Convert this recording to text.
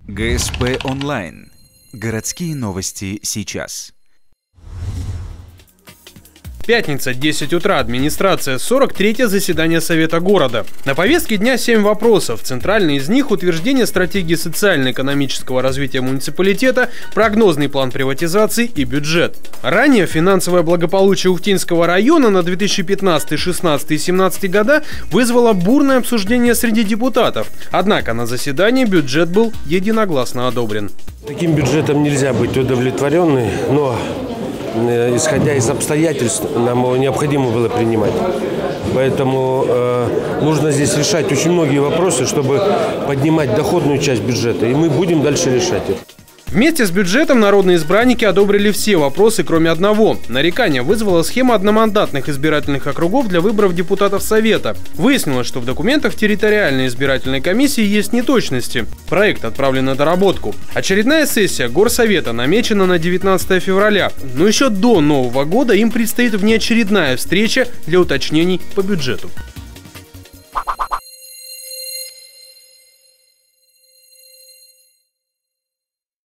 ГСП онлайн. Городские новости сейчас. Пятница, 10 утра, администрация, 43-е заседание Совета города. На повестке дня 7 вопросов. Центральный из них – утверждение стратегии социально-экономического развития муниципалитета, прогнозный план приватизации и бюджет. Ранее финансовое благополучие Ухтинского района на 2015, 16 и 17 года вызвало бурное обсуждение среди депутатов. Однако на заседании бюджет был единогласно одобрен. Таким бюджетом нельзя быть удовлетворенным, но исходя из обстоятельств, нам его необходимо было принимать. Поэтому нужно здесь решать очень многие вопросы, чтобы поднимать доходную часть бюджета. И мы будем дальше решать это. Вместе с бюджетом народные избранники одобрили все вопросы, кроме одного. Нарекание вызвала схема одномандатных избирательных округов для выборов депутатов Совета. Выяснилось, что в документах территориальной избирательной комиссии есть неточности. Проект отправлен на доработку. Очередная сессия Горсовета намечена на 19 февраля. Но еще до Нового года им предстоит внеочередная встреча для уточнений по бюджету.